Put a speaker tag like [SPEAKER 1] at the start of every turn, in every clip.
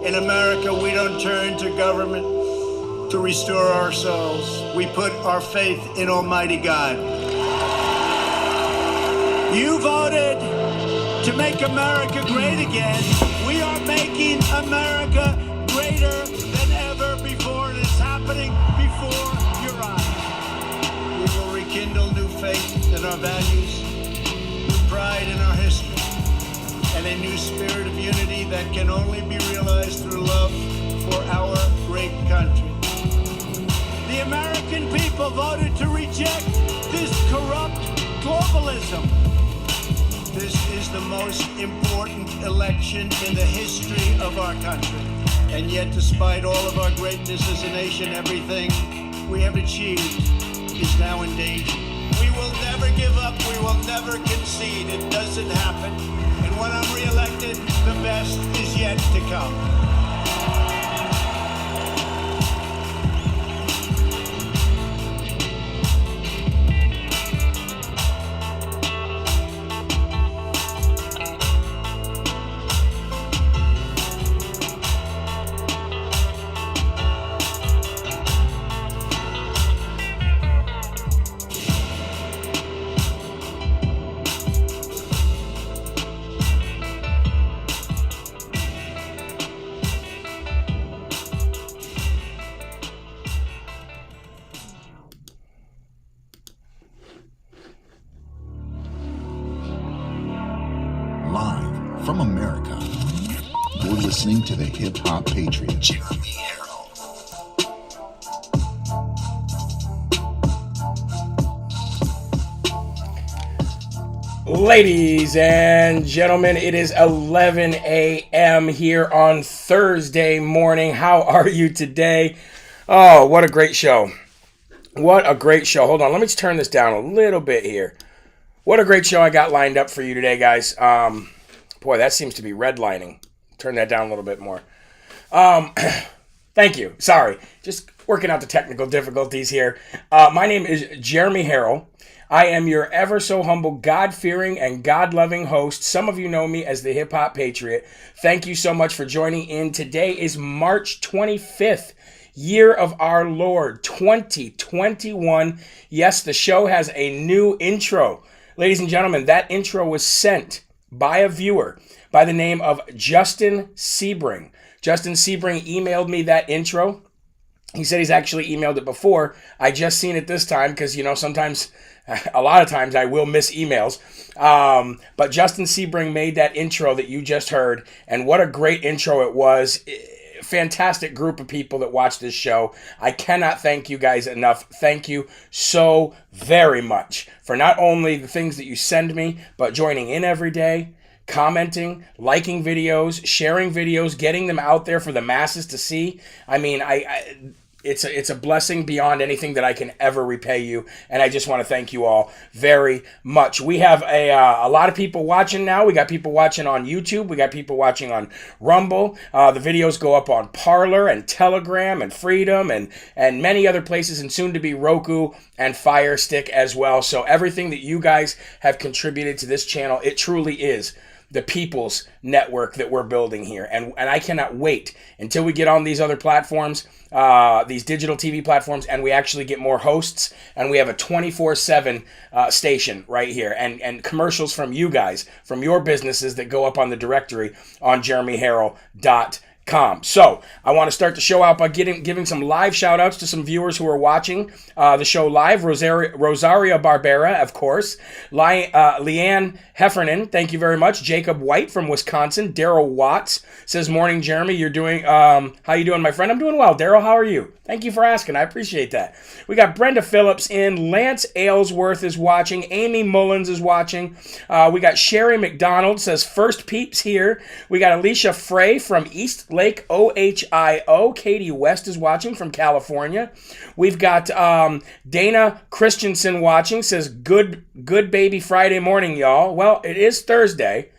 [SPEAKER 1] In America, we don't turn to government to restore ourselves. We put our faith in Almighty God. You voted to make America great again. We are making America greater than ever before, and it's happening before your eyes. We will rekindle new faith in our values, new pride in our history, and a new spirit of unity that can only be realized through love for our great country. The American people voted to reject this corrupt globalism. This is the most important election in the history of our country. And yet, despite all of our greatness as a nation, everything we have achieved is now in danger. We will never give up. We will never concede. It doesn't happen. And when I'm reelected, the best is yet to come.
[SPEAKER 2] Live from America, you're listening to the Hip Hop Patriot, Jeremy Herrell.
[SPEAKER 3] Ladies and gentlemen, it is 11 a.m. here on Thursday morning. How are you today? Oh, what a great show. What a great show. Hold on, let me just turn this down a little bit here. What a great show I got lined up for you today, guys. Boy, that seems to be redlining. Turn that down a little bit more. Thank you. Sorry. Just working out the technical difficulties here. My name is Jeremy Herrell. I am your ever so humble, God-fearing, and God-loving host. Some of you know me as the Hip Hop Patriot. Thank you so much for joining in. Today is March 25th. Year of our Lord, 2021. Yes, the show has a new intro. Ladies and gentlemen, that intro was sent by a viewer by the name of Justin Sebring. Justin Sebring emailed me that intro. He said he's actually emailed it before. I just seen it this time because, sometimes, a lot of times I will miss emails. But Justin Sebring made that intro that you just heard, and what a great intro it was. Fantastic group of people that watch this show. I cannot thank you guys enough. Thank you so very much for not only the things that you send me, but joining in every day, commenting, liking videos, sharing videos, getting them out there for the masses to see. I mean, it's a blessing beyond anything that I can ever repay you, and I just want to thank you all very much. We have a lot of people watching now. We got people watching on YouTube. We got people watching on Rumble. The videos go up on Parler and Telegram and Freedom and many other places, and soon to be Roku and Fire Stick as well. So everything that you guys have contributed to this channel, it truly is the people's network that we're building here. And I cannot wait until we get on these other platforms, these digital TV platforms, and we actually get more hosts, and we have a 24/7 station right here, and commercials from you guys, from your businesses that go up on the directory on jeremyherrell.com. So I want to start the show out by giving some live shout outs to some viewers who are watching the show live. Rosaria Barbera, of course. Leanne Heffernan, thank you very much. Jacob White from Wisconsin. Daryl Watts says, morning, Jeremy. You're doing, how you doing, my friend? I'm doing well. Daryl, how are you? Thank you for asking. I appreciate that. We got Brenda Phillips in. Lance Aylesworth is watching. Amy Mullins is watching. We got Sherry McDonald says, first peeps here. We got Alicia Frey from East Lake, OHIO. Katie West is watching from California. We've got Dana Christensen watching. Says, good baby Friday morning, y'all. Well, it is Thursday.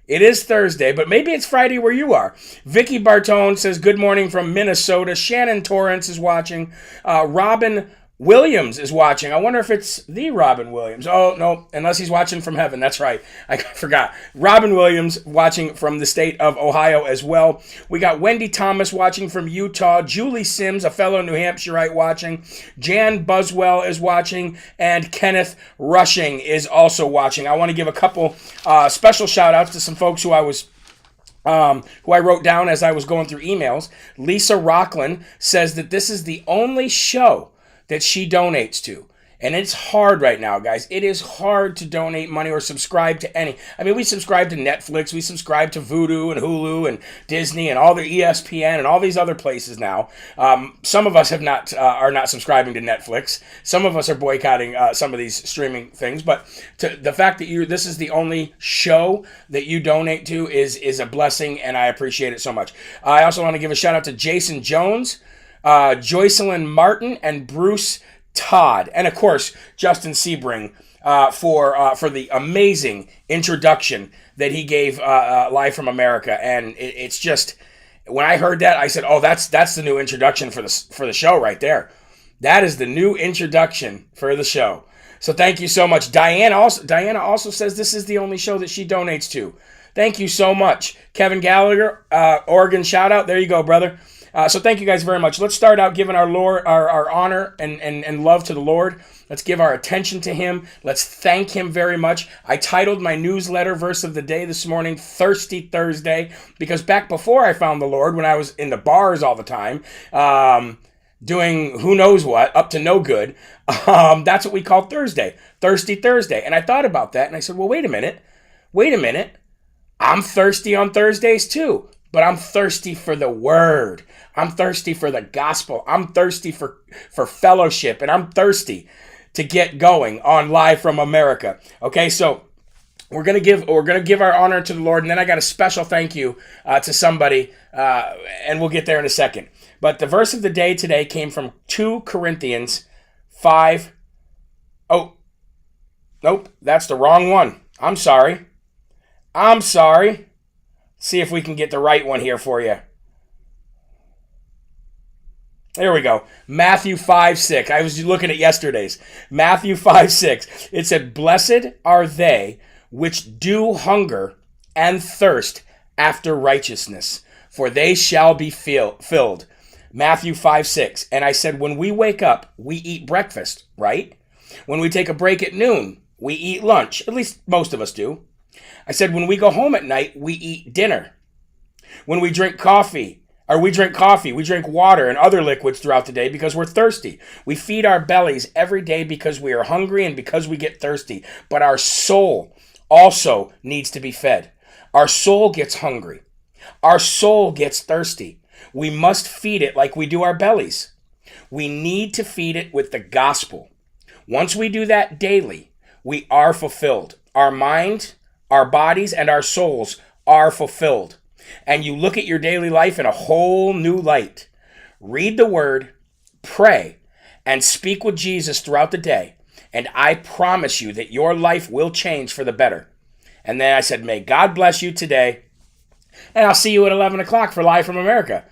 [SPEAKER 3] It is Thursday, but maybe it's Friday where you are. Vicky Bartone says, good morning from Minnesota. Shannon Torrance is watching. Robin Williams is watching. I wonder if it's the Robin Williams. Oh, no, unless he's watching from heaven. That's right. I forgot. Robin Williams watching from the state of Ohio as well. We got Wendy Thomas watching from Utah. Julie Sims, a fellow New Hampshireite, watching. Jan Buswell is watching. And Kenneth Rushing is also watching. I want to give a couple special shout-outs to some folks who I wrote down as I was going through emails. Lisa Rockland says that this is the only show that she donates to. And it's hard right now, guys. It is hard to donate money or subscribe to any. I mean, we subscribe to Netflix, we subscribe to Vudu and Hulu and Disney and all the ESPN and all these other places now. Some of us are not subscribing to Netflix. Some of us are boycotting some of these streaming things. But the fact that this is the only show that you donate to is a blessing, and I appreciate it so much. I also want to give a shout out to Jason Jones, Joycelyn Martin, and Bruce Todd, and of course Justin Sebring for the amazing introduction that he gave Live from America. And it's just, when I heard that, I said, "Oh, that's the new introduction for the show right there. That is the new introduction for the show." So thank you so much. Diana also says this is the only show that she donates to. Thank you so much, Kevin Gallagher, Oregon shout out. There you go, brother. So thank you guys very much. Let's start out giving our Lord our honor and love to the Lord. Let's give our attention to him. Let's thank him very much. I titled my newsletter verse of the day this morning, Thirsty Thursday, because back before I found the Lord, when I was in the bars all the time, doing who knows what, up to no good, that's what we called Thursday, Thirsty Thursday. And I thought about that, and I said, well, wait a minute. I'm thirsty on Thursdays too, but I'm thirsty for the word. I'm thirsty for the gospel. I'm thirsty for fellowship, and I'm thirsty to get going on Live from America. Okay, so we're gonna give our honor to the Lord, and then I got a special thank you to somebody, and we'll get there in a second. But the verse of the day today came from 2 Corinthians 5. Oh, nope, that's the wrong one. I'm sorry. See if we can get the right one here for you. There we go. Matthew 5:6. I was looking at yesterday's. Matthew 5:6. It said, "Blessed are they which do hunger and thirst after righteousness, for they shall be filled." Matthew 5:6. And I said, when we wake up, we eat breakfast, right? When we take a break at noon, we eat lunch. At least most of us do. I said, when we go home at night, we eat dinner. When we drink coffee, we drink water and other liquids throughout the day because we're thirsty. We feed our bellies every day because we are hungry and because we get thirsty. But our soul also needs to be fed. Our soul gets hungry. Our soul gets thirsty. We must feed it like we do our bellies. We need to feed it with the gospel. Once we do that daily, we are fulfilled. Our mind, our bodies, and our souls are fulfilled. And you look at your daily life in a whole new light. Read the word, pray, and speak with Jesus throughout the day. And I promise you that your life will change for the better. And then I said, may God bless you today. And I'll see you at 11 o'clock for Live from America.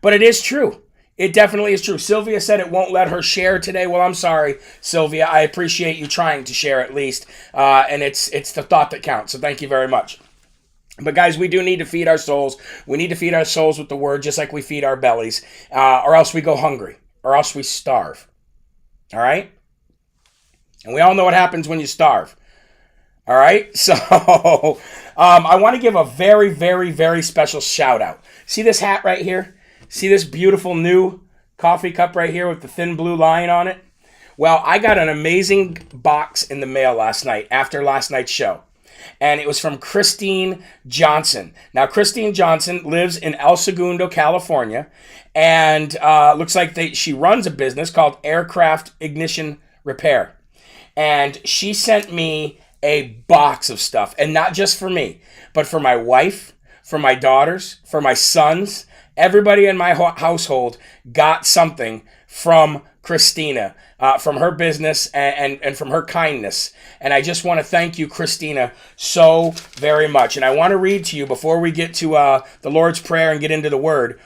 [SPEAKER 3] But it is true. It definitely is true. Sylvia said it won't let her share today. Well, I'm sorry, Sylvia. I appreciate you trying to share at least. And it's the thought that counts. So thank you very much. But guys, we do need to feed our souls. We need to feed our souls with the word just like we feed our bellies. Or else we go hungry. Or else we starve. All right? And we all know what happens when you starve. All right? So I want to give a very, very, very special shout out. See this hat right here? See this beautiful new coffee cup right here with the thin blue line on it? Well, I got an amazing box in the mail last night after last night's show. And it was from Christine Johnson. Now, Christine Johnson lives in El Segundo, California. And looks like she runs a business called Aircraft Ignition Repair. And she sent me a box of stuff. And not just for me, but for my wife, for my daughters, for my sons. Everybody in my household got something from Christina, from her business and from her kindness. And I just want to thank you, Christina, so very much. And I want to read to you before we get to the Lord's Prayer and get into the Word.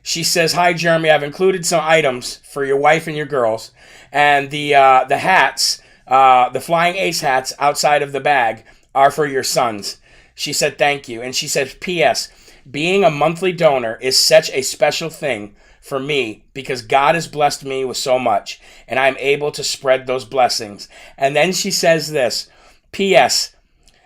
[SPEAKER 3] She says, "Hi, Jeremy. I've included some items for your wife and your girls, and the hats, the Flying Ace hats outside of the bag are for your sons." She said, "Thank you." And she says, "P.S. Being a monthly donor is such a special thing for me because God has blessed me with so much, and I'm able to spread those blessings." And then she says this, "P.S.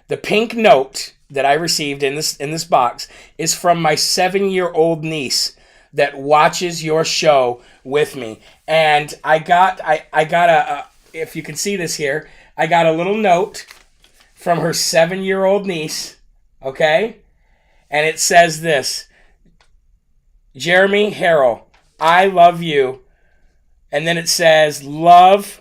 [SPEAKER 3] The pink note that I received in this box is from my 7-year-old niece that watches your show with me." And I got a if you can see this here, I got a little note from her 7-year-old niece, okay? And it says this, "Jeremy Herrell, I love you." And then it says, "Love."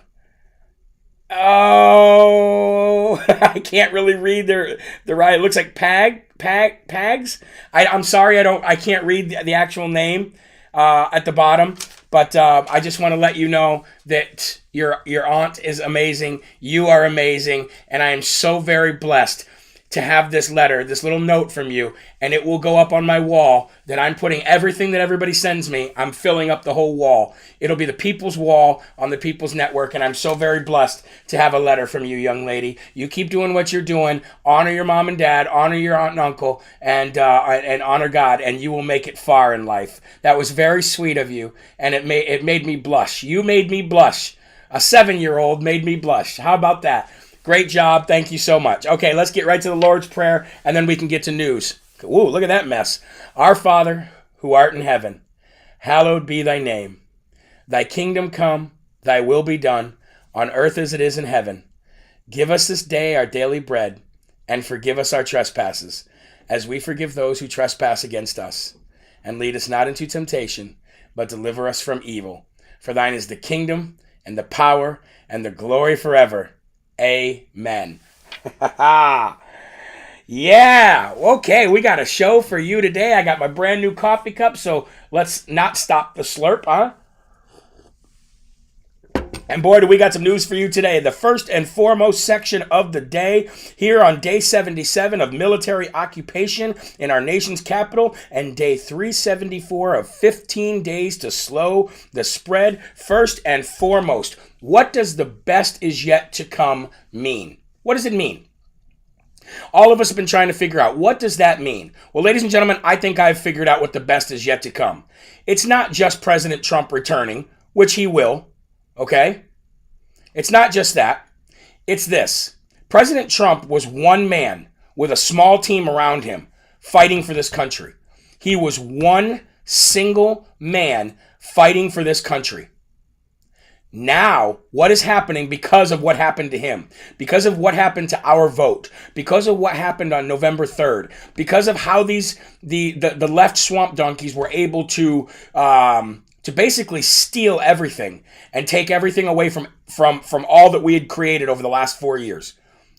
[SPEAKER 3] Oh, I can't really read the right. It looks like Pags. I'm sorry, I can't read the actual name at the bottom, but I just want to let you know that your aunt is amazing. You are amazing, and I am so very blessed to have this letter, this little note from you, and it will go up on my wall that I'm putting everything that everybody sends me. I'm filling up the whole wall. It'll be the People's Wall on the People's Network, and I'm so very blessed to have a letter from you, young lady. You keep doing what you're doing. Honor your mom and dad, honor your aunt and uncle, and honor God, and you will make it far in life. That was very sweet of you, and it made me blush. You made me blush. A 7-year-old made me blush. How about that? Great job. Thank you so much. Okay, let's get right to the Lord's Prayer, and then we can get to news. Ooh, look at that mess. Our Father, who art in heaven, hallowed be thy name. Thy kingdom come, thy will be done, on earth as it is in heaven. Give us this day our daily bread, and forgive us our trespasses, as we forgive those who trespass against us. And lead us not into temptation, but deliver us from evil. For thine is the kingdom, and the power, and the glory forever. Amen. Yeah. Okay, we got a show for you today. I got my brand new coffee cup, so let's not stop the slurp, huh? And boy, do we got some news for you today. The first and foremost section of the day, here on day 77 of military occupation in our nation's capital, and day 374 of 15 days to slow the spread. First and foremost, what does the best is yet to come mean? What does it mean? All of us have been trying to figure out, what does that mean? Well, ladies and gentlemen, I think I've figured out what the best is yet to come. It's not just President Trump returning, which he will, okay? It's not just that. It's this. President Trump was one man with a small team around him fighting for this country. He was one single man fighting for this country. Now, what is happening because of what happened to him, because of what happened to our vote, because of what happened on November 3rd, because of how the left swamp donkeys were able to basically steal everything and take everything away from all that we had created over the last 4 years.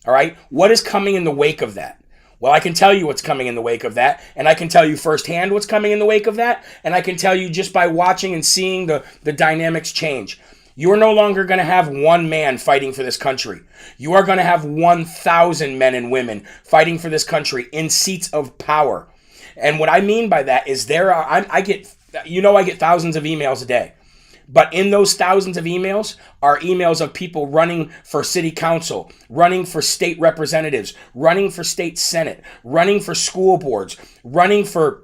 [SPEAKER 3] All right? What is coming in the wake of that? Well, I can tell you what's coming in the wake of that, and I can tell you firsthand what's coming in the wake of that, and I can tell you just by watching and seeing the dynamics change. You are no longer going to have one man fighting for this country. You are going to have 1,000 men and women fighting for this country in seats of power. And what I mean by that is I get thousands of emails a day. But in those thousands of emails are emails of people running for city council, running for state representatives, running for state senate, running for school boards, running for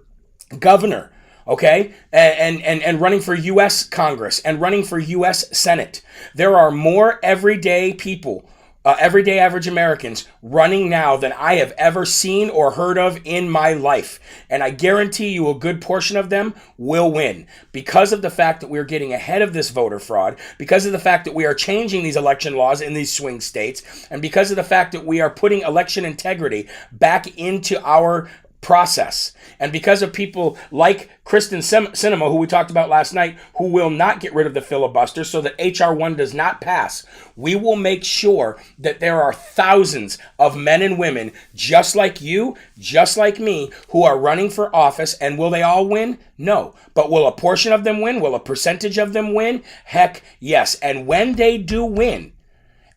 [SPEAKER 3] governor, okay? And running for U.S. Congress and running for U.S. Senate. There are more everyday people, everyday average Americans running now than I have ever seen or heard of in my life. And I guarantee you a good portion of them will win because of the fact that we're getting ahead of this voter fraud, because of the fact that we are changing these election laws in these swing states, and because of the fact that we are putting election integrity back into our process. And because of people like Kristen Sinema, who we talked about last night, who will not get rid of the filibuster so that H.R. 1 does not pass, we will make sure that there are thousands of men and women just like you, just like me, who are running for office. And will they all win? No. But will a portion of them win? Will a percentage of them win? Heck, yes. And when they do win,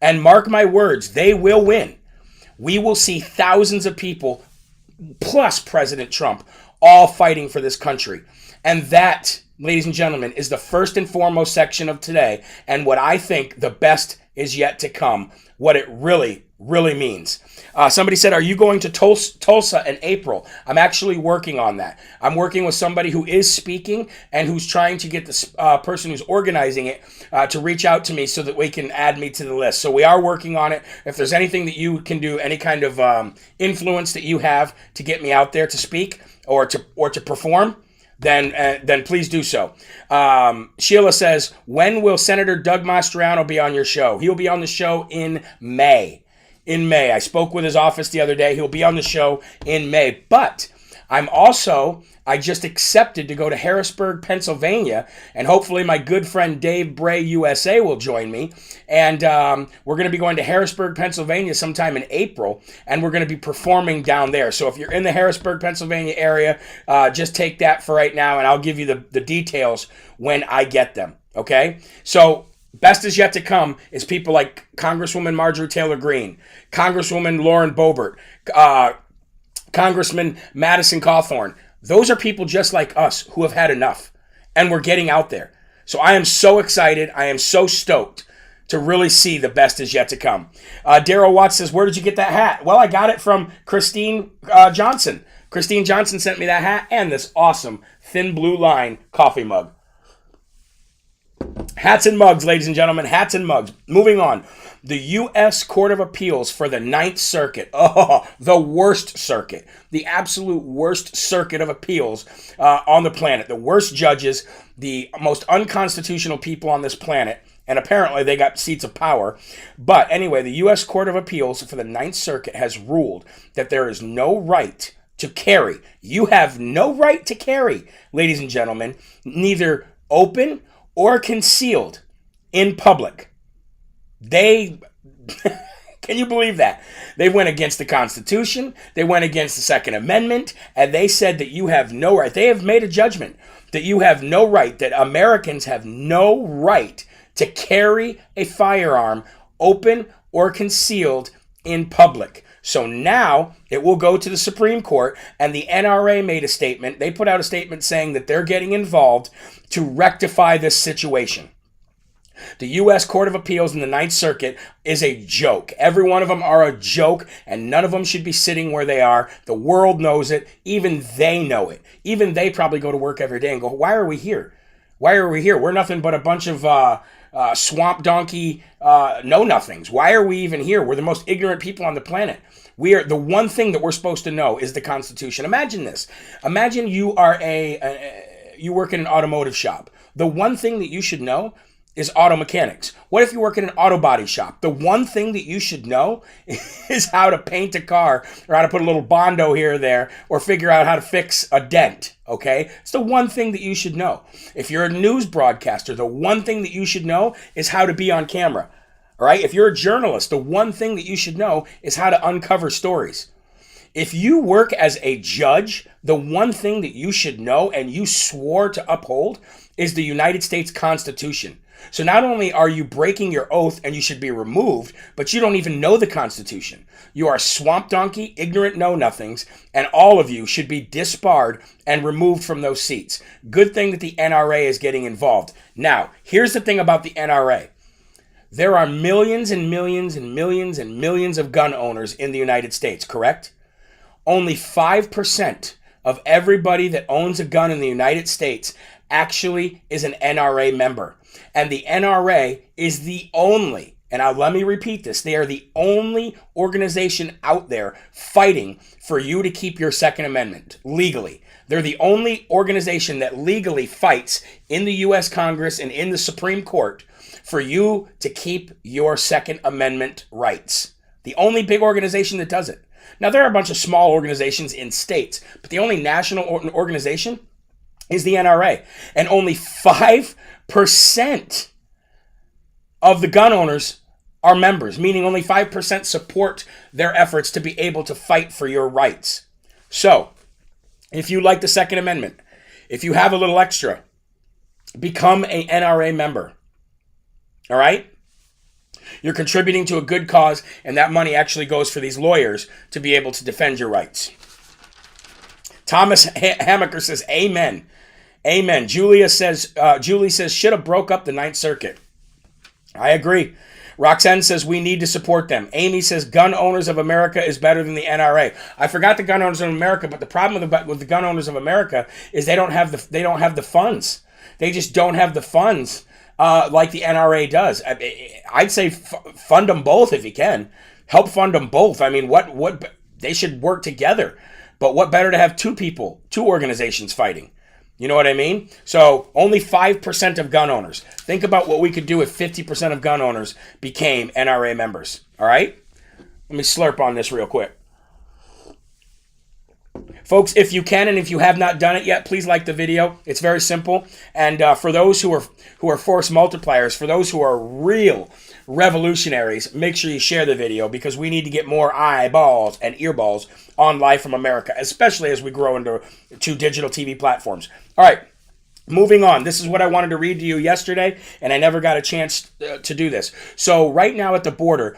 [SPEAKER 3] and mark my words, they will win, we will see thousands of people plus President Trump, all fighting for this country. And that, ladies and gentlemen, is the first and foremost section of today, and what I think the best is yet to come, what it really, really means. Somebody said, are you going to Tulsa in April? I'm actually working on that. I'm working with somebody who is speaking and who's trying to get the person who's organizing it to reach out to me so that we can add me to the list. So we are working on it. If there's anything that you can do, any kind of influence that you have to get me out there to speak or to perform, then please do so. Sheila says, when will Senator Doug Maestrano be on your show? He'll be on the show in May. In May. I spoke with his office the other day. He'll be on the show in May. But I just accepted to go to Harrisburg, Pennsylvania, and hopefully my good friend Dave Bray USA will join me. And we're going to be going to Harrisburg, Pennsylvania sometime in April, and we're going to be performing down there. So if you're in the Harrisburg, Pennsylvania area, just take that for right now, and I'll give you the details when I get them, okay? So best is yet to come is people like Congresswoman Marjorie Taylor Greene, Congresswoman Lauren Boebert, Congressman Madison Cawthorn. Those are people just like us who have had enough, and we're getting out there. So I am so excited. I am so stoked to really see the best is yet to come. Daryl Watts says, where did you get that hat? Well, I got it from Christine Johnson. Christine Johnson sent me that hat and this awesome Thin Blue Line coffee mug. Hats and mugs, ladies and gentlemen, hats and mugs. Moving on. The U.S. Court of Appeals for the Ninth Circuit. Oh, the worst circuit. The absolute worst circuit of appeals on the planet. The worst judges, the most unconstitutional people on this planet, and apparently they got seats of power. But anyway, the U.S. Court of Appeals for the Ninth Circuit has ruled that there is no right to carry. You have no right to carry, ladies and gentlemen, neither open or concealed in public. They, can you believe that? They went against the Constitution, they went against the Second Amendment, and they said that you have no right. They have made a judgment that you have no right, that Americans have no right to carry a firearm open or concealed in public. So now it will go to the Supreme Court, and the NRA made a statement. They put out a statement saying that they're getting involved to rectify this situation. The U.S. Court of Appeals in the Ninth Circuit is a joke. Every one of them are a joke, and none of them should be sitting where they are. The world knows it. Even they know it. Even they probably go to work every day and go, why are we here? Why are we here? We're nothing but a bunch of swamp donkey know-nothings. Why are we even here? We're the most ignorant people on the planet. We are the one thing that we're supposed to know is the Constitution. Imagine this. Imagine you are you work in an automotive shop. The one thing that you should know is auto mechanics. What if you work in an auto body shop? The one thing that you should know is how to paint a car, or how to put a little Bondo here or there, or figure out how to fix a dent, okay? It's the one thing that you should know. If you're a news broadcaster, the one thing that you should know is how to be on camera, all right? If you're a journalist, the one thing that you should know is how to uncover stories. If you work as a judge, the one thing that you should know and you swore to uphold is the United States Constitution. So not only are you breaking your oath and you should be removed, but you don't even know the Constitution. You are swamp donkey, ignorant know-nothings, and all of you should be disbarred and removed from those seats. Good thing that the NRA is getting involved. Now, here's the thing about the NRA. There are millions and millions and millions and millions of gun owners in the United States, correct? Only 5% of everybody that owns a gun in the United States actually is an NRA member. And the NRA is the only, and let me repeat this, they are the only organization out there fighting for you to keep your Second Amendment legally. They're the only organization that legally fights in the U.S. Congress and in the Supreme Court for you to keep your Second Amendment rights. The only big organization that does it. Now, there are a bunch of small organizations in states, but the only national organization is the NRA. And only 5% of the gun owners are members, meaning only 5% support their efforts to be able to fight for your rights. So, if you like the Second Amendment, if you have a little extra, become an NRA member. All right? You're contributing to a good cause, and that money actually goes for these lawyers to be able to defend your rights. Thomas Hamaker says, amen. Amen. Julie says, should have broke up the Ninth Circuit. I agree. Roxanne says we need to support them. Amy says Gun Owners of America is better than the NRA. I forgot the Gun Owners of America, but the problem with the Gun Owners of America is they don't have the funds. They just don't have the funds like the NRA does. I'd say fund them both if you can. Help fund them both. I mean, what they should work together. But what better to have two organizations fighting? You know what I mean? So only 5% of gun owners. Think about what we could do if 50% of gun owners became NRA members. All right? Let me slurp on this real quick. Folks, if you can and if you have not done it yet, please like the video. It's very simple. And for those who are force multipliers, for those who are real revolutionaries, make sure you share the video because we need to get more eyeballs and earballs on Live from America, especially as we grow into digital TV platforms. All right, moving on. This is what I wanted to read to you yesterday, and I never got a chance to do this. So right now at the border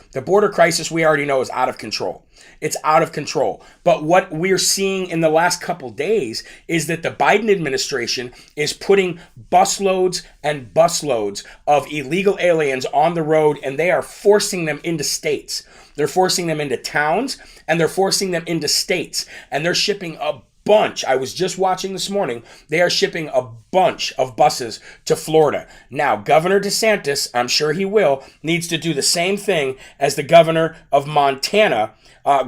[SPEAKER 3] crisis we already know is out of control. It's out of control. But what we're seeing in the last couple days is that the Biden administration is putting busloads and busloads of illegal aliens on the road, and they are forcing them into states. They're forcing them into towns, and they're forcing them into states. And they're shipping a bunch. I was just watching this morning. They are shipping a bunch of buses to Florida. Now, Governor DeSantis, I'm sure he will, needs to do the same thing as the governor of Montana,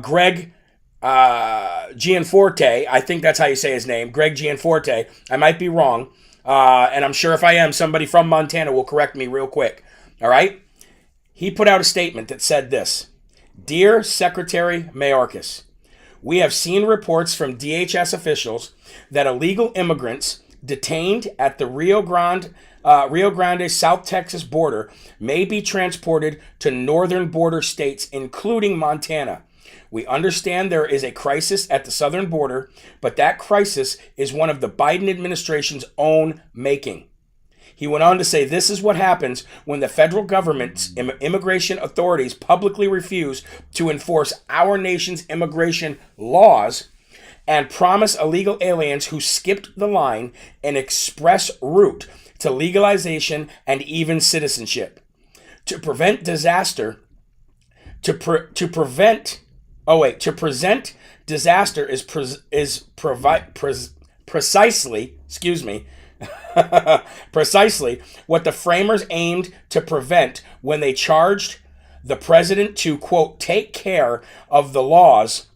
[SPEAKER 3] Greg Gianforte. I think that's how you say his name, Greg Gianforte. I might be wrong. And I'm sure if I am, somebody from Montana will correct me real quick. All right? He put out a statement that said this: Dear Secretary Mayorkas, we have seen reports from DHS officials that illegal immigrants detained at the Rio Grande, South Texas border may be transported to northern border states, including Montana. We understand there is a crisis at the southern border, but that crisis is one of the Biden administration's own making. He went on to say, this is what happens when the federal government's immigration authorities publicly refuse to enforce our nation's immigration laws and promise illegal aliens who skipped the line an express route to legalization and even citizenship. To present disaster is precisely, precisely what the framers aimed to prevent when they charged the president to, quote, take care of the laws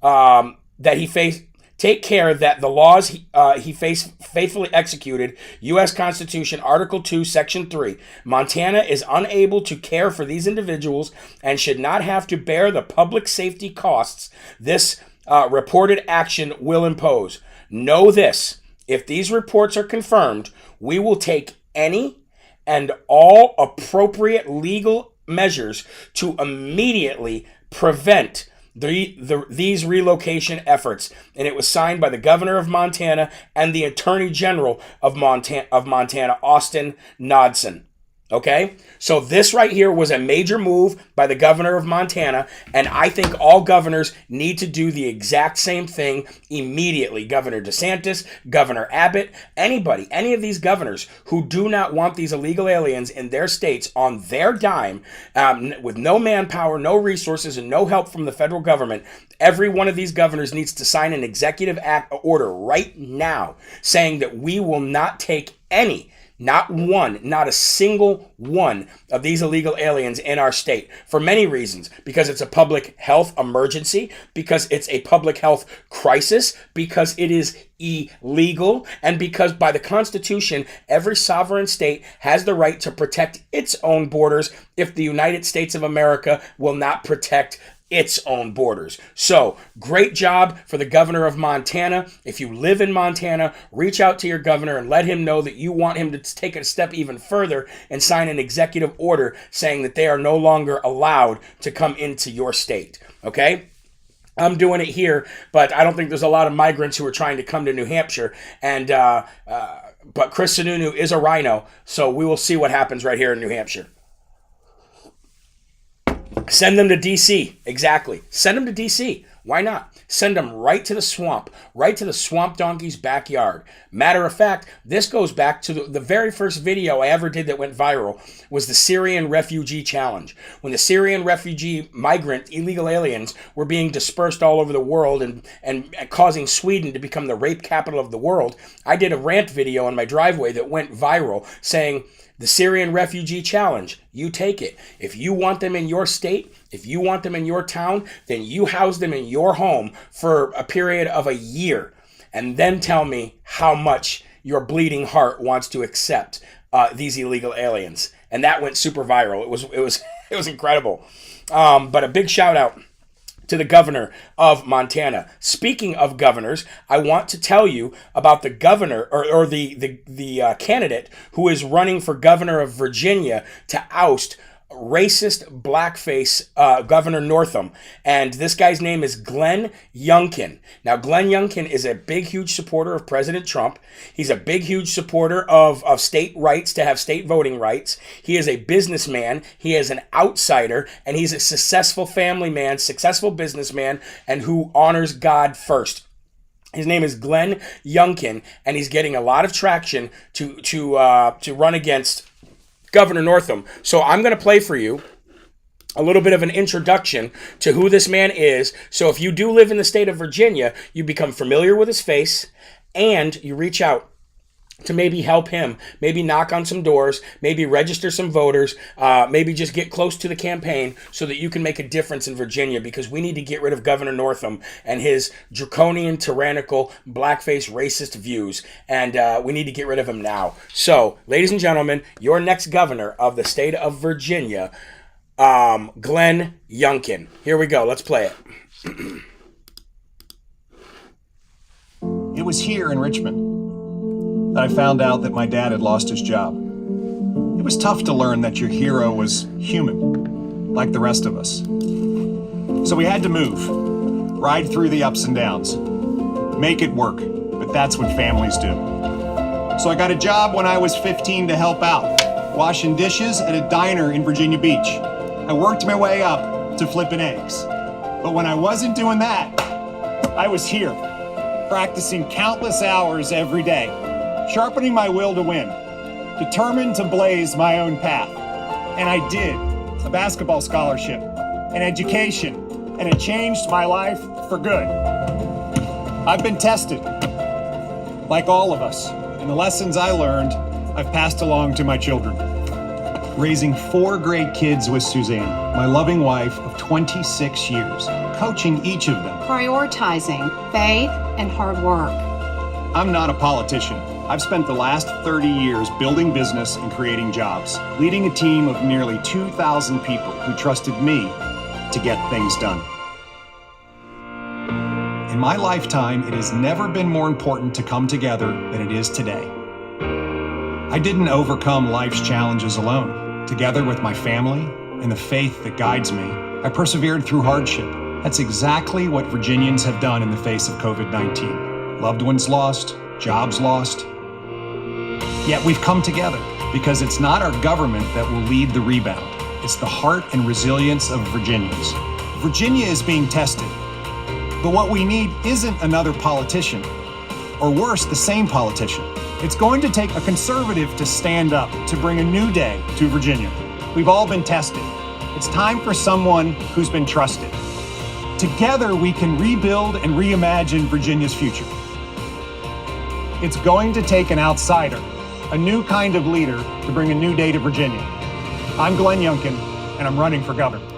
[SPEAKER 3] that he faced. Take care that the laws he faithfully executed. U.S. Constitution, Article 2, Section 3. Montana is unable to care for these individuals and should not have to bear the public safety costs this reported action will impose. Know this: if these reports are confirmed, we will take any and all appropriate legal measures to immediately prevent these relocation efforts. And it was signed by the governor of Montana and the attorney general of Montana, Austin Knudsen. Okay, so this right here was a major move by the governor of Montana, and I think all governors need to do the exact same thing immediately. Governor DeSantis, Governor Abbott, anybody, any of these governors who do not want these illegal aliens in their states on their dime, with no manpower, no resources, and no help from the federal government, every one of these governors needs to sign an executive order right now saying that we will not take any, not one, not a single one of these illegal aliens in our state for many reasons. Because it's a public health emergency, because it's a public health crisis, because it is illegal, and because by the Constitution, every sovereign state has the right to protect its own borders if the United States of America will not protect its own borders. So, great job for the governor of Montana. If you live in Montana, reach out to your governor and let him know that you want him to take a step even further and sign an executive order saying that they are no longer allowed to come into your state. Okay? I'm doing it here, but I don't think there's a lot of migrants who are trying to come to New Hampshire. And but Chris Sununu is a rhino, so we will see what happens right here in New Hampshire. Send them to D.C. Exactly. Send them to D.C. Why not? Send them right to the swamp donkey's backyard. Matter of fact, this goes back to the very first video I ever did that went viral was the Syrian refugee challenge. When the Syrian refugee migrant illegal aliens were being dispersed all over the world and causing Sweden to become the rape capital of the world, I did a rant video on my driveway that went viral saying, the Syrian refugee challenge, you take it. If you want them in your state, if you want them in your town, then you house them in your home for a period of a year. And then tell me how much your bleeding heart wants to accept these illegal aliens. And that went super viral. It was incredible. But a big shout out to the governor of Montana. Speaking of governors, I want to tell you about the governor or the candidate who is running for governor of Virginia to oust racist blackface Governor Northam. And this guy's name is Glenn Youngkin. Now, Glenn Youngkin is a big, huge supporter of President Trump. He's a big, huge supporter of state rights to have state voting rights. He is a businessman. He is an outsider. And he's a successful family man, successful businessman, and who honors God first. His name is Glenn Youngkin, and he's getting a lot of traction to run against Governor Northam. So I'm going to play for you a little bit of an introduction to who this man is. So if you do live in the state of Virginia, you become familiar with his face and you reach out to maybe help him, maybe knock on some doors, maybe register some voters, maybe just get close to the campaign so that you can make a difference in Virginia, because we need to get rid of Governor Northam and his draconian, tyrannical, blackface, racist views. And we need to get rid of him now. So, ladies and gentlemen, your next governor of the state of Virginia, Glenn Youngkin. Here we go. Let's play it.
[SPEAKER 4] It was here in Richmond that I found out that my dad had lost his job. It was tough to learn that your hero was human, like the rest of us. So we had to move, ride through the ups and downs, make it work, but that's what families do. So I got a job when I was 15 to help out, washing dishes at a diner in Virginia Beach. I worked my way up to flipping eggs. But when I wasn't doing that, I was here, practicing countless hours every day, sharpening my will to win, determined to blaze my own path. And I did. A basketball scholarship, an education, and it changed my life for good. I've been tested, like all of us, and the lessons I learned, I've passed along to my children. Raising 4 great kids with Suzanne, my loving wife of 26 years, coaching each of them.
[SPEAKER 5] Prioritizing faith and hard work.
[SPEAKER 4] I'm not a politician. I've spent the last 30 years building business and creating jobs, leading a team of nearly 2,000 people who trusted me to get things done. In my lifetime, it has never been more important to come together than it is today. I didn't overcome life's challenges alone. Together with my family and the faith that guides me, I persevered through hardship. That's exactly what Virginians have done in the face of COVID-19. Loved ones lost, jobs lost. Yet we've come together because it's not our government that will lead the rebound. It's the heart and resilience of Virginians. Virginia is being tested, but what we need isn't another politician, or worse, the same politician. It's going to take a conservative to stand up to bring a new day to Virginia. We've all been tested. It's time for someone who's been trusted. Together, we can rebuild and reimagine Virginia's future. It's going to take an outsider, a new kind of leader, to bring a new day to Virginia. I'm Glenn Youngkin, and I'm running for governor.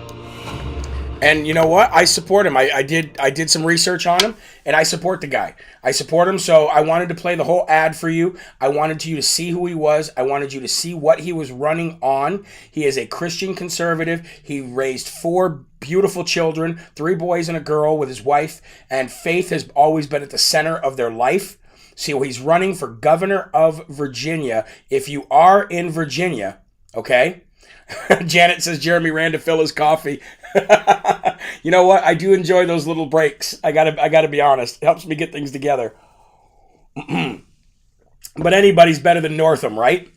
[SPEAKER 3] And you know what? I support him. I did some research on him, and I support the guy. I support him, so I wanted to play the whole ad for you. I wanted you to see who he was. I wanted you to see what he was running on. He is a Christian conservative. He raised 4 beautiful children, 3 boys and a girl with his wife, and faith has always been at the center of their life. So he's running for governor of Virginia. If you are in Virginia, okay? Janet says Jeremy ran to fill his coffee. You know what? I do enjoy those little breaks. I gotta be honest. It helps me get things together. But anybody's better than Northam, right?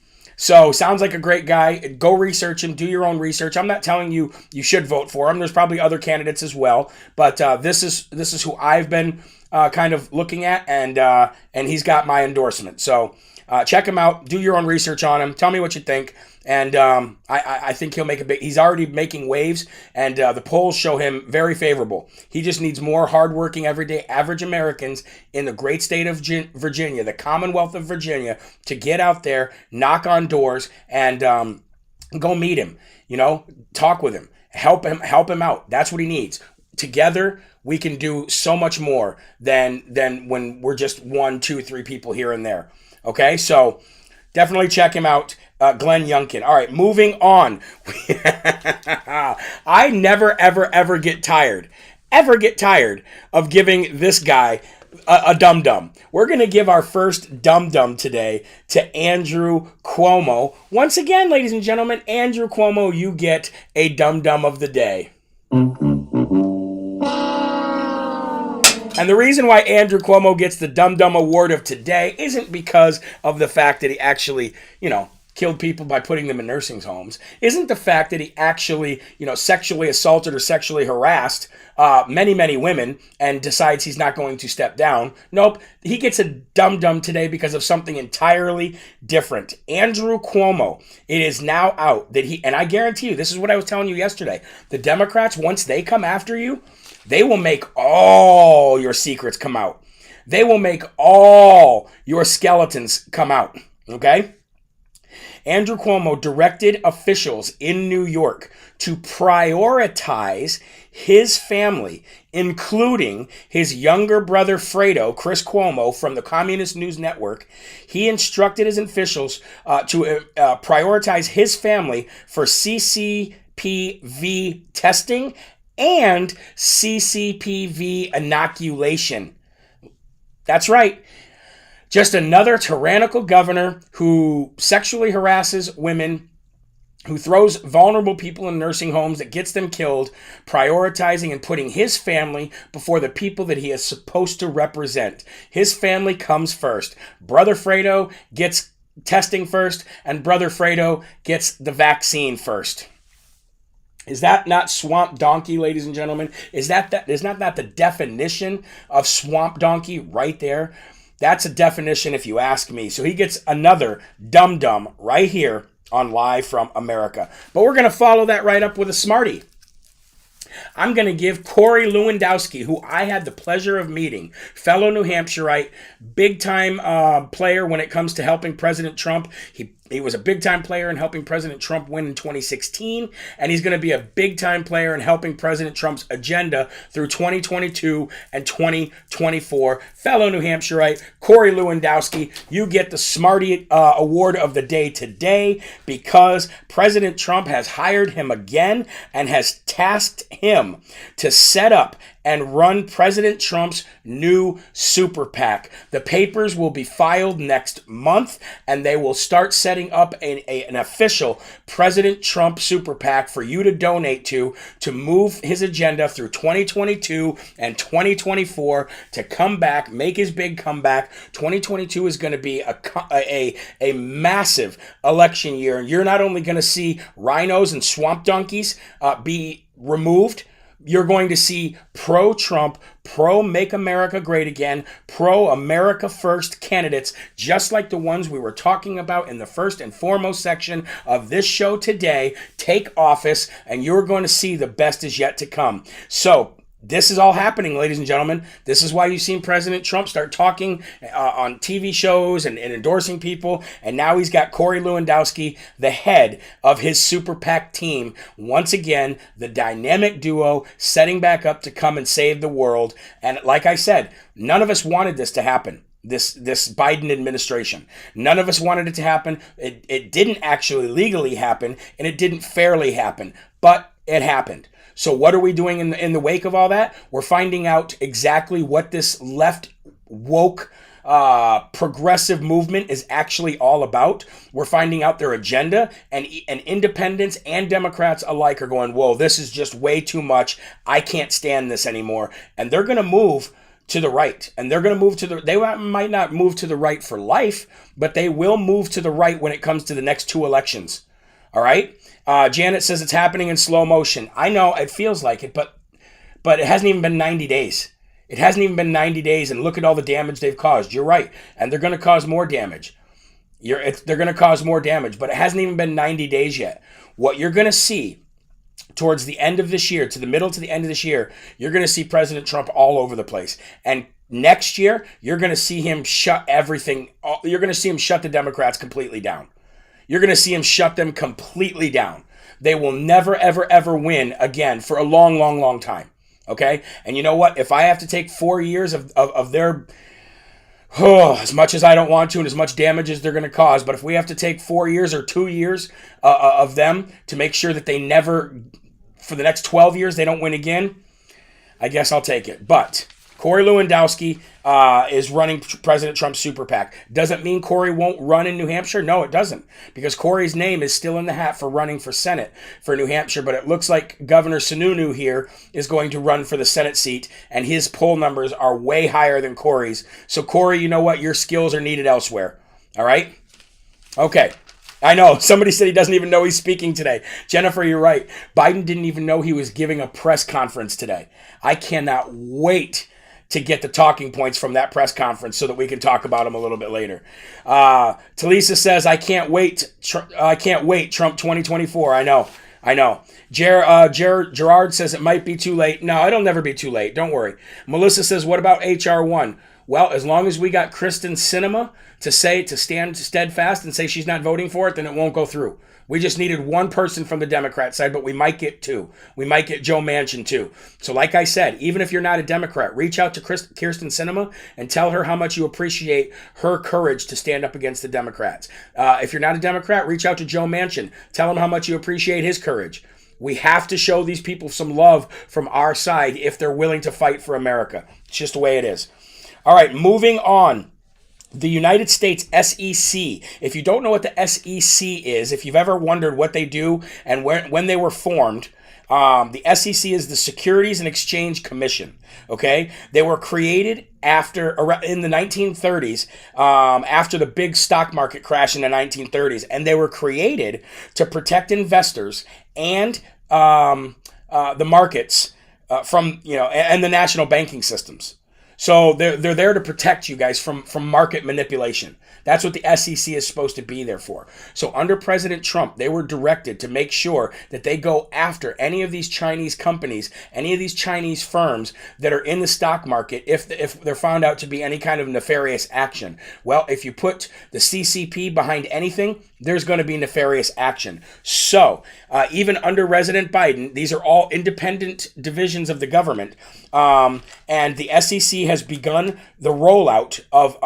[SPEAKER 3] So sounds like a great guy. Go research him. Do your own research. I'm not telling you you should vote for him. There's probably other candidates as well, but this is who I've been kind of looking at, and he's got my endorsement. So check him out. Do your own research on him. Tell me what you think. And I think he'll make a big. He's already making waves, and the polls show him very favorable. He just needs more hardworking, everyday, average Americans in the great state of Virginia, the Commonwealth of Virginia, to get out there, knock on doors, and go meet him. Talk with him, help him out. That's what he needs. Together, we can do so much more than when we're just 1, 2, 3 people here and there. Okay, so definitely check him out. Glenn Youngkin. All right, moving on. I never, ever get tired of giving this guy a dum-dum. We're going to give our first dum-dum today to Andrew Cuomo. Once again, ladies and gentlemen, Andrew Cuomo, you get a dum-dum of the day. And the reason why Andrew Cuomo gets the Dum Dum Award of today isn't because of the fact that he actually, killed people by putting them in nursing homes. Isn't the fact that he actually, sexually assaulted or sexually harassed many, many women and decides he's not going to step down. Nope. He gets a Dum Dum today because of something entirely different. Andrew Cuomo, it is now out that and I guarantee you, this is what I was telling you yesterday. The Democrats, once they come after you, they will make all your secrets come out. They will make all your skeletons come out, okay? Andrew Cuomo directed officials in New York to prioritize his family, including his younger brother Fredo, Chris Cuomo, from the Communist News Network. He instructed his officials to prioritize his family for CCPV testing and CCPV inoculation. That's right. Just another tyrannical governor who sexually harasses women, who throws vulnerable people in nursing homes, that gets them killed, prioritizing and putting his family before the people that he is supposed to represent. His family comes first. Brother Fredo gets testing first, and Brother Fredo gets the vaccine first. Is that not swamp donkey, ladies and gentlemen? Is not that the definition of swamp donkey right there? That's a definition if you ask me. So he gets another dum-dum right here on Live from America. But we're going to follow that right up with a Smartie. I'm going to give Corey Lewandowski, who I had the pleasure of meeting, fellow New Hampshireite, big-time player when it comes to helping President Trump. He was a big-time player in helping President Trump win in 2016, and he's going to be a big-time player in helping President Trump's agenda through 2022 and 2024. Fellow New Hampshireite, Corey Lewandowski, you get the Smartie Award of the day today because President Trump has hired him again and has tasked him to set up and run President Trump's new super PAC. The papers will be filed next month, and they will start setting up an official President Trump super PAC for you to donate to move his agenda through 2022 and 2024 to come back, make his big comeback. 2022 is going to be a massive election year, and you're not only going to see rhinos and swamp donkeys be removed, you're going to see pro-Trump, pro-Make America Great Again, pro-America First candidates, just like the ones we were talking about in the first and foremost section of this show today, take office, and you're going to see the best is yet to come. So, this is all happening, ladies and gentlemen. This is why you've seen President Trump start talking on TV shows and endorsing people. And now he's got Corey Lewandowski, the head of his super PAC team. Once again, the dynamic duo setting back up to come and save the world. And like I said, none of us wanted this to happen. This Biden administration. None of us wanted it to happen. It didn't actually legally happen, and it didn't fairly happen. But it happened. So what are we doing in the wake of all that? We're finding out exactly what this left woke progressive movement is actually all about. We're finding out their agenda, and independents and Democrats alike are going, whoa, this is just way too much. I can't stand this anymore. And they're going to move to the right, and they're going to move to the, they might not move to the right for life, but they will move to the right when it comes to the next 2 elections. All right. Janet says it's happening in slow motion. I know it feels like it, but it hasn't even been 90 days. It hasn't even been 90 days, and look at all the damage they've caused. You're right, and they're going to cause more damage. They're going to cause more damage, but it hasn't even been 90 days yet. What you're going to see towards the end of this year, to the middle to the end of this year, you're going to see President Trump all over the place. And next year, you're going to see him shut everything. You're going to see him shut the Democrats completely down. You're going to see him shut them completely down. They will never, ever, ever win again for a long, long, long time. Okay? And you know what? If I have to take 4 years of their, as much as I don't want to and as much damage as they're going to cause, but if we have to take 4 years or 2 years of them to make sure that they never, for the next 12 years, they don't win again, I guess I'll take it. But Corey Lewandowski is running President Trump's super PAC. Does it mean Corey won't run in New Hampshire? No, it doesn't, because Corey's name is still in the hat for running for Senate for New Hampshire, but it looks like Governor Sununu here is going to run for the Senate seat, and his poll numbers are way higher than Corey's. So Corey, you know what? Your skills are needed elsewhere. All right? Okay. I know. Somebody said he doesn't even know he's speaking today. Jennifer, you're right. Biden didn't even know he was giving a press conference today. I cannot wait to get the talking points from that press conference so that we can talk about them a little bit later. Talisa says, I can't wait. I can't wait. Trump 2024. I know. Gerard says it might be too late. No, it'll never be too late. Don't worry. Melissa says, what about HR 1? Well, as long as we got Kristen Sinema to stand steadfast and say she's not voting for it, then it won't go through. We just needed one person from the Democrat side, but we might get 2. We might get Joe Manchin too. So like I said, even if you're not a Democrat, reach out to Kirsten Sinema and tell her how much you appreciate her courage to stand up against the Democrats. If you're not a Democrat, reach out to Joe Manchin. Tell him how much you appreciate his courage. We have to show these people some love from our side if they're willing to fight for America. It's just the way it is. All right, moving on. The United States SEC. If you don't know what the SEC is, if you've ever wondered what they do and when they were formed, the SEC is the Securities and Exchange Commission. Okay, they were created in the 1930s, after the big stock market crash in the 1930s, and they were created to protect investors and the markets from and the national banking systems. So they're there to protect you guys from market manipulation. That's what the SEC is supposed to be there for. So under President Trump, they were directed to make sure that they go after any of these Chinese companies, any of these Chinese firms that are in the stock market if they're found out to be any kind of nefarious action. Well, if you put the CCP behind anything, there's going to be nefarious action. So even under President Biden, these are all independent divisions of the government. And the SEC has begun the rollout of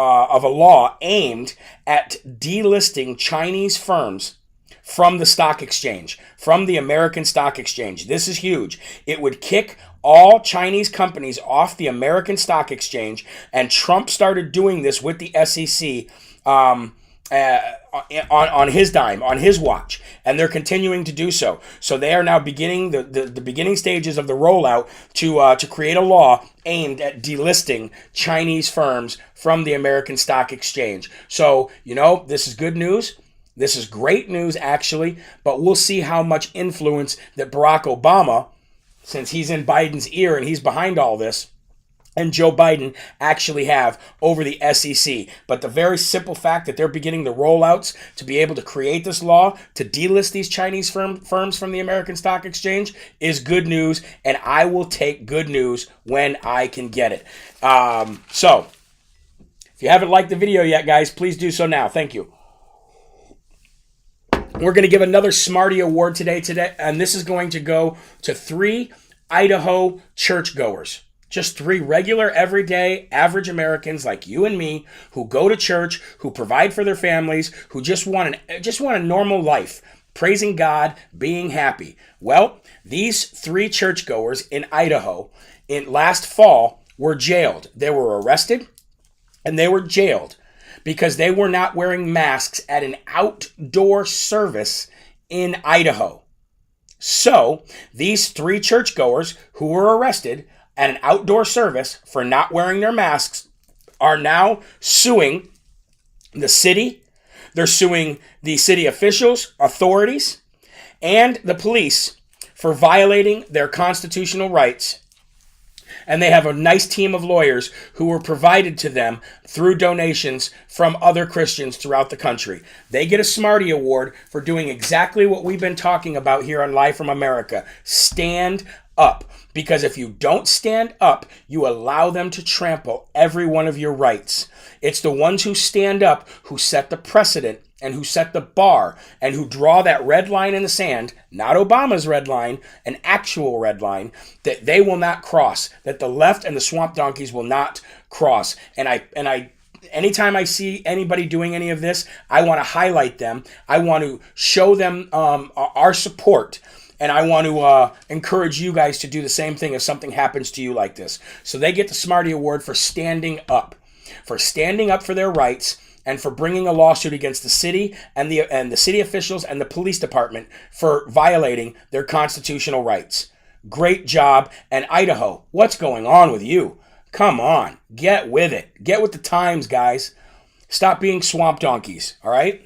[SPEAKER 3] a law aimed at delisting Chinese firms from the stock exchange, from the American Stock Exchange. This is huge. It would kick all Chinese companies off the American Stock Exchange, and Trump started doing this with the SEC on his dime, on his watch, and they're continuing to do so. So they are now beginning the beginning stages of the rollout to create a law aimed at delisting Chinese firms from the American Stock Exchange. So, this is good news. This is great news, actually, but we'll see how much influence that Barack Obama, since he's in Biden's ear and he's behind all this, and Joe Biden actually have over the SEC. But the very simple fact that they're beginning the rollouts to be able to create this law to delist these Chinese firms from the American Stock Exchange is good news, and I will take good news when I can get it. So, if you haven't liked the video yet, guys, please do so now. Thank you. We're going to give another Smarty Award today, and this is going to go to 3 Idaho churchgoers. Just 3 regular, everyday, average Americans like you and me who go to church, who provide for their families, who just want a normal life, praising God, being happy. Well, these 3 churchgoers in Idaho in last fall were jailed. They were arrested and they were jailed because they were not wearing masks at an outdoor service in Idaho. So these 3 churchgoers who were arrested, and an outdoor service for not wearing their masks are now suing the city. They're suing the city officials, authorities, and the police for violating their constitutional rights. And they have a nice team of lawyers who were provided to them through donations from other Christians throughout the country. They get a Smarty Award for doing exactly what we've been talking about here on Live from America. Stand up. Because if you don't stand up, you allow them to trample every one of your rights. It's the ones who stand up who set the precedent and who set the bar and who draw that red line in the sand, not Obama's red line, an actual red line, that they will not cross, that the left and the swamp donkeys will not cross. And I anytime I see anybody doing any of this, I want to highlight them. I want to show them our support. And I want to encourage you guys to do the same thing if something happens to you like this. So they get the Smarty Award for standing up for their rights, and for bringing a lawsuit against the city and the city officials and the police department for violating their constitutional rights. Great job. And Idaho, what's going on with you? Come on, get with it. Get with the times, guys. Stop being swamp donkeys, all right?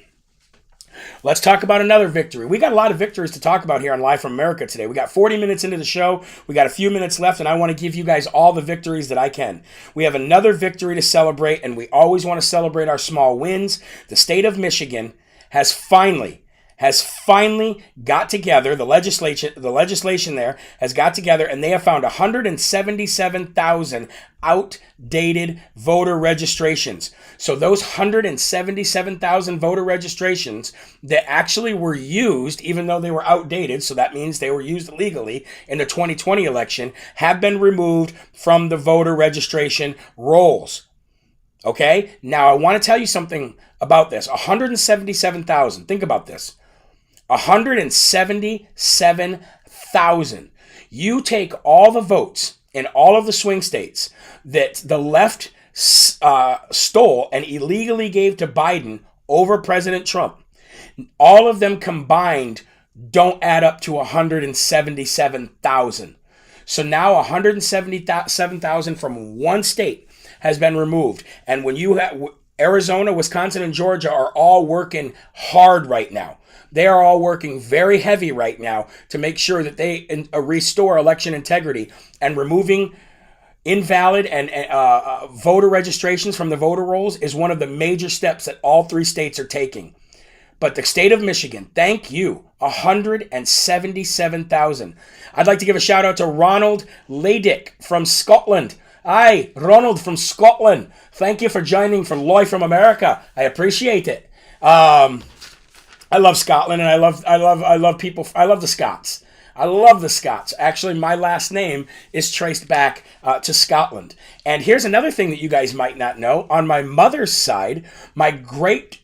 [SPEAKER 3] Let's talk about another victory. We got a lot of victories to talk about here on Live from America today. We got 40 minutes into the show. We got a few minutes left, and I want to give you guys all the victories that I can. We have another victory to celebrate, and we always want to celebrate our small wins. The state of Michigan has finally got together, the legislation there has got together, and they have found 177,000 outdated voter registrations. So those 177,000 voter registrations that actually were used, even though they were outdated, so that means they were used legally in the 2020 election, have been removed from the voter registration rolls. Okay? Now I want to tell you something about this. 177,000. Think about this. 177,000. You take all the votes in all of the swing states that the left stole and illegally gave to Biden over President Trump. All of them combined don't add up to 177,000. So now 177,000 from one state has been removed. And when you have Arizona, Wisconsin, and Georgia are all working hard right now. They are all working very heavy right now to make sure that they restore election integrity, and removing invalid and voter registrations from the voter rolls is one of the major steps that all three states are taking. But the state of Michigan, thank you, 177,000. I'd like to give a shout out to Ronald Ladick from Scotland. Aye, Ronald from Scotland. Thank you for joining for Live from America. I appreciate it. I love Scotland, and I love people. I love the Scots. I love the Scots. Actually, my last name is traced back to Scotland. And here's another thing that you guys might not know. On my mother's side, my great,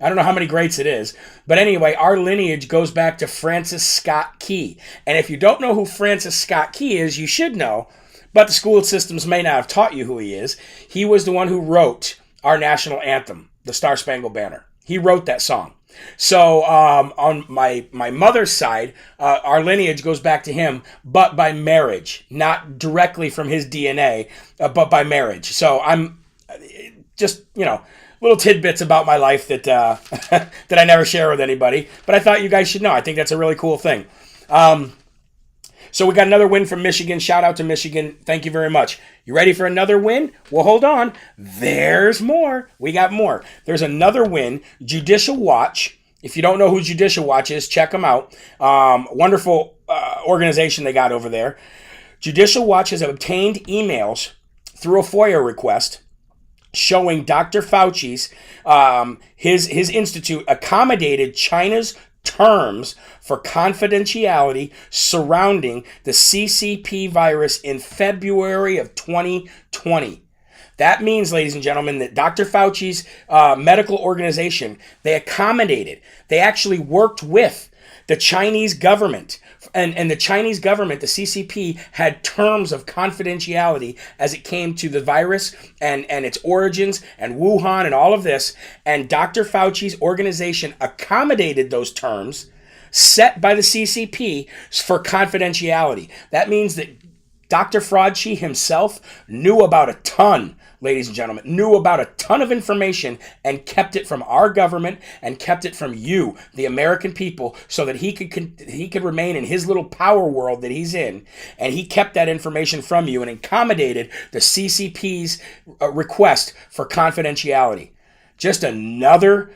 [SPEAKER 3] I don't know how many greats it is, but anyway, our lineage goes back to Francis Scott Key. And if you don't know who Francis Scott Key is, you should know, but the school systems may not have taught you who he is. He was the one who wrote our national anthem, the Star Spangled Banner. He wrote that song. So on my mother's side, our lineage goes back to him, but by marriage, not directly from his DNA, but by marriage. So I'm just, little tidbits about my life that that I never share with anybody, but I thought you guys should know. I think that's a really cool thing. So we got another win from Michigan. Shout out to Michigan. Thank you very much. You ready for another win? Well, hold on. There's more. We got more. There's another win. Judicial Watch. If you don't know who Judicial Watch is, check them out. Wonderful organization they got over there. Judicial Watch has obtained emails through a FOIA request showing Dr. Fauci's, his institute accommodated China's terms for confidentiality surrounding the CCP virus in February of 2020. That means, ladies and gentlemen, that Dr. Fauci's medical organization, they accommodated, they actually worked with the Chinese government. And the Chinese government, the CCP, had terms of confidentiality as it came to the virus and its origins and Wuhan and all of this. And Dr. Fauci's organization accommodated those terms set by the CCP for confidentiality. That means that Dr. Fraudchi himself knew about a ton, ladies and gentlemen, knew about a ton of information and kept it from our government and kept it from you, the American people, so that he could remain in his little power world that he's in. And he kept that information from you and accommodated the CCP's request for confidentiality. Just another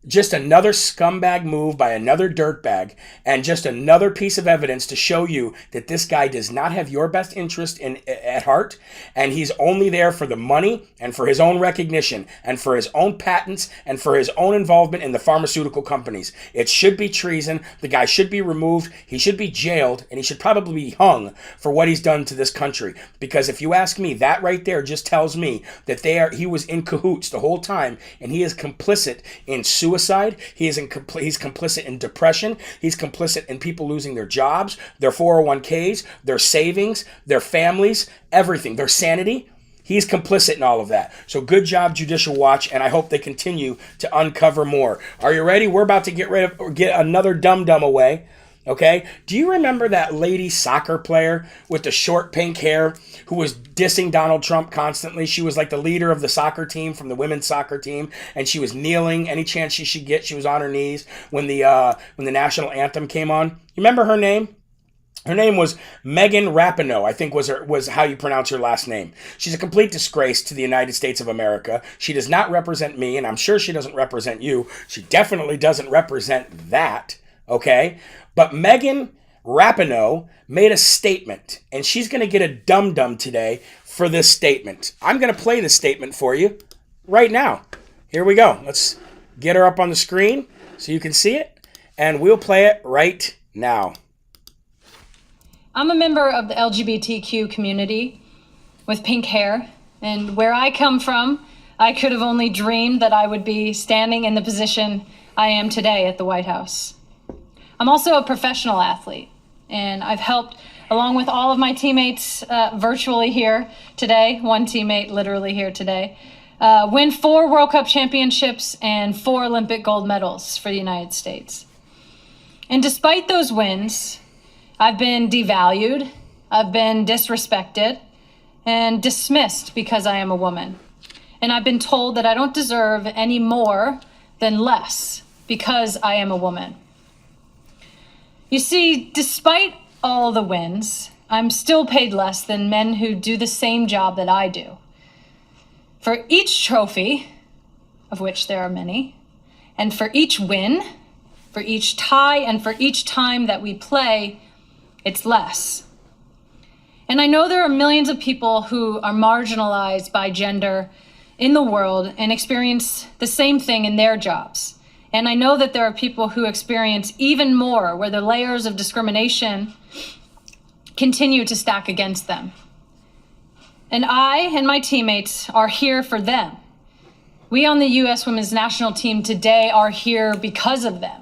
[SPEAKER 3] scumbag move by another dirtbag, and just another piece of evidence to show you that this guy does not have your best interest at heart, and he's only there for the money and for his own recognition and for his own patents and for his own involvement in the pharmaceutical companies. It should be treason. The guy should be removed. He should be jailed, and he should probably be hung for what he's done to this country. Because if you ask me, that right there just tells me that he was in cahoots the whole time, and he is complicit in suicide. He's complicit in depression. He's complicit in people losing their jobs, their 401ks, their savings, their families, everything, their sanity. He's complicit in all of that. So good job, Judicial Watch, and I hope they continue to uncover more. Are you ready? We're about to get another dum-dum away. Okay? Do you remember that lady soccer player with the short pink hair who was dissing Donald Trump constantly? She was like the leader of the soccer team, from the women's soccer team, and she was kneeling any chance she should get. She was on her knees when the national anthem came on. You remember her name? Her name was Megan Rapinoe, I think was how you pronounce her last name. She's a complete disgrace to the United States of America. She does not represent me, and I'm sure she doesn't represent you. She definitely doesn't represent that, okay? But Megan Rapinoe made a statement, and she's going to get a dum-dum today for this statement. I'm going to play this statement for you right now. Here we go. Let's get her up on the screen so you can see it, and we'll play it right now.
[SPEAKER 6] I'm a member of the LGBTQ community with pink hair, and where I come from, I could have only dreamed that I would be standing in the position I am today at the White House. I'm also a professional athlete, and I've helped, along with all of my teammates virtually here today, one teammate literally here today, win 4 World Cup championships and 4 Olympic gold medals for the United States. And despite those wins, I've been devalued, I've been disrespected, and dismissed because I am a woman. And I've been told that I don't deserve any more than less because I am a woman. You see, despite all the wins, I'm still paid less than men who do the same job that I do. For each trophy, of which there are many, and for each win, for each tie, and for each time that we play, it's less. And I know there are millions of people who are marginalized by gender in the world and experience the same thing in their jobs. And I know that there are people who experience even more, where the layers of discrimination continue to stack against them. And I and my teammates are here for them. We on the U.S. Women's National Team today are here because of them.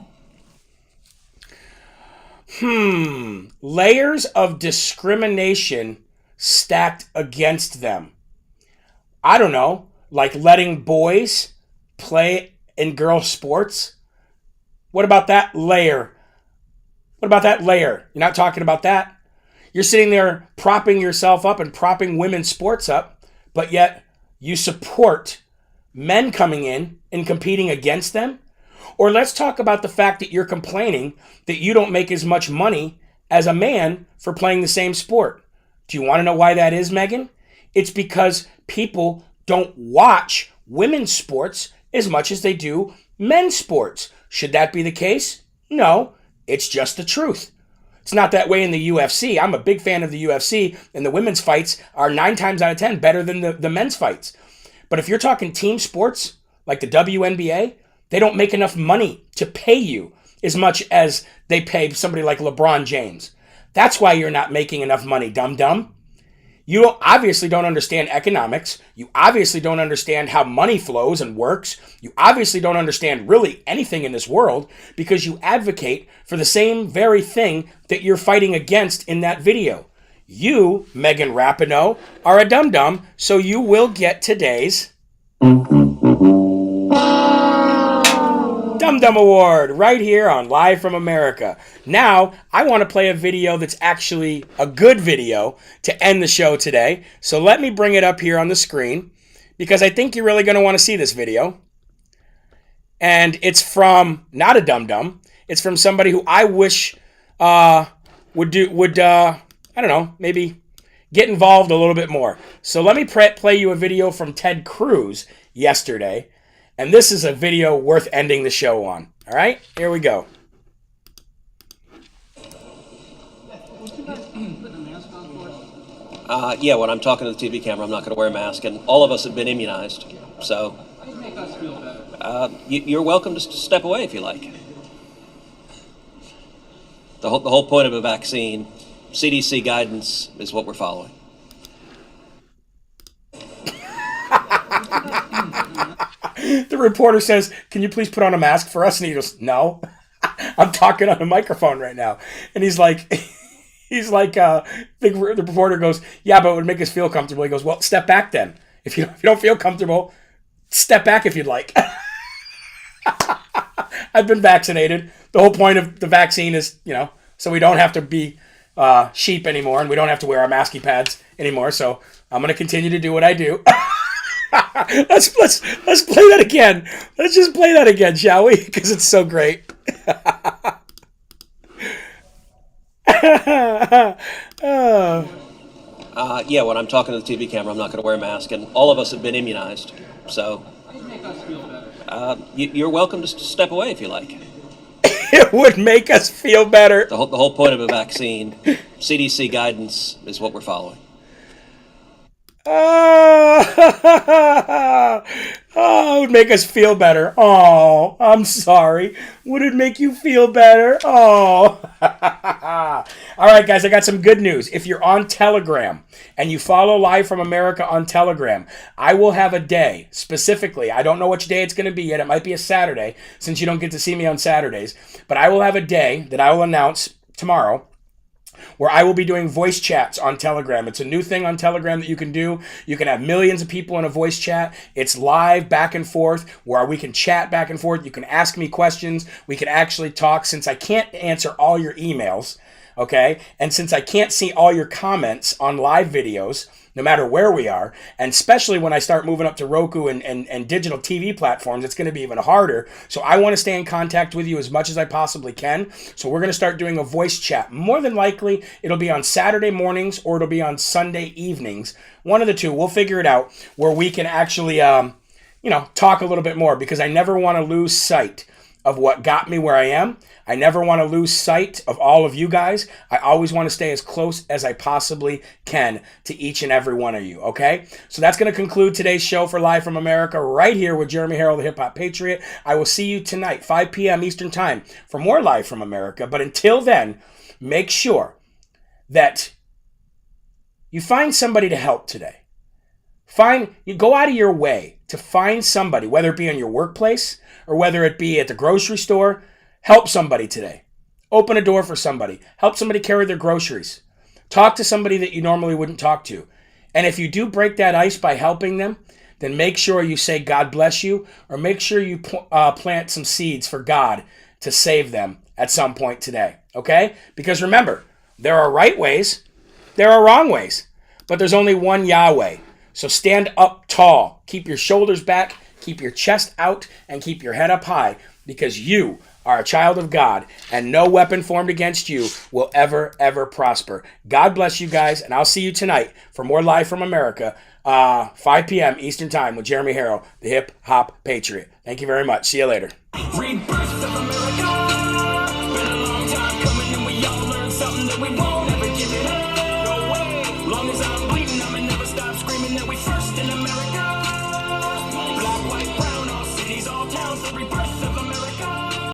[SPEAKER 3] Layers of discrimination stacked against them. I don't know, like letting boys play in girl sports? What about that layer? What about that layer? You're not talking about that. You're sitting there propping yourself up and propping women's sports up, but yet you support men coming in and competing against them? Or let's talk about the fact that you're complaining that you don't make as much money as a man for playing the same sport. Do you want to know why that is, Megan? It's because people don't watch women's sports as much as they do men's sports. Should that be the case? No, it's just the truth. It's not that way in the UFC. I'm a big fan of the UFC, and the women's fights are 9 times out of 10 better than the men's fights. But if you're talking team sports, like the WNBA, they don't make enough money to pay you as much as they pay somebody like LeBron James. That's why you're not making enough money, dum-dum. You obviously don't understand economics. You obviously don't understand how money flows and works. You obviously don't understand really anything in this world, because you advocate for the same very thing that you're fighting against in that video. You, Megan Rapinoe, are a dum-dum, so you will get today's dum-dum. Dum Award right here on Live from America. Now, I want to play a video that's actually a good video to end the show today. So let me bring it up here on the screen because I think you're really going to want to see this video. And it's from not a dum-dum. It's from somebody who I wish would I don't know, maybe get involved a little bit more. So let me play you a video from Ted Cruz yesterday. And this is a video worth ending the show on. All right, here we go.
[SPEAKER 7] Yeah, when I'm talking to the TV camera, I'm not going to wear a mask, and all of us have been immunized. So you're welcome to step away if you like. The whole point of a vaccine, CDC guidance, is what we're following.
[SPEAKER 3] The reporter says, "Can you please put on a mask for us?" And he goes, "No, I'm talking on a microphone right now." And he's like, the reporter goes, "Yeah, but it would make us feel comfortable." He goes, "Well, step back then. If you don't feel comfortable, step back if you'd like." I've been vaccinated. The whole point of the vaccine is, so we don't have to be sheep anymore, and we don't have to wear our masky pads anymore. So I'm going to continue to do what I do. Let's play that again. Let's just play that again, shall we? Because it's so great.
[SPEAKER 7] Yeah, when I'm talking to the TV camera, I'm not going to wear a mask, and all of us have been immunized. So you're welcome to step away if you like.
[SPEAKER 3] It would make us feel better.
[SPEAKER 7] The whole point of a vaccine, CDC guidance, is what we're following.
[SPEAKER 3] Oh, it would make us feel better. Oh, I'm sorry. Would it make you feel better? Oh. All right, guys, I got some good news. If you're on Telegram and you follow Live from America on Telegram, I will have a day specifically. I don't know which day it's going to be yet. It might be a Saturday since you don't get to see me on Saturdays. But I will have a day that I will announce tomorrow where I will be doing voice chats on Telegram. It's a new thing on Telegram that you can do. You can have millions of people in a voice chat. It's live back and forth where we can chat back and forth. You can ask me questions. We can actually talk since I can't answer all your emails, okay? And since I can't see all your comments on live videos, no matter where we are, and especially when I start moving up to Roku and digital TV platforms, it's going to be even harder. So I want to stay in contact with you as much as I possibly can. So we're going to start doing a voice chat. More than likely, it'll be on Saturday mornings or it'll be on Sunday evenings. One of the two. We'll figure it out where we can actually, talk a little bit more because I never want to lose sight of what got me where I am. I never want to lose sight of all of you guys. I always want to stay as close as I possibly can to each and every one of you, okay? So that's going to conclude today's show for Live from America right here with Jeremy Herrell, the Hip Hop Patriot. I will see you tonight, 5 p.m. Eastern Time, for more Live from America. But until then, make sure that you find somebody to help today. You go out of your way to find somebody, whether it be in your workplace or whether it be at the grocery store. Help somebody today. Open a door for somebody. Help somebody carry their groceries. Talk to somebody that you normally wouldn't talk to. And if you do break that ice by helping them, then make sure you say God bless you, or make sure you plant some seeds for God to save them at some point today. Okay? Because remember, there are right ways, there are wrong ways, but there's only one Yahweh. So stand up tall. Keep your shoulders back, keep your chest out, and keep your head up high, because you are a child of God, and no weapon formed against you will ever, ever prosper. God bless you guys, and I'll see you tonight for more Live from America, 5 p.m. Eastern Time with Jeremy Herrell, the Hip Hop Patriot. Thank you very much. See you later.
[SPEAKER 8] Rebirth of America. Been a long time coming, and we all learned something that we want.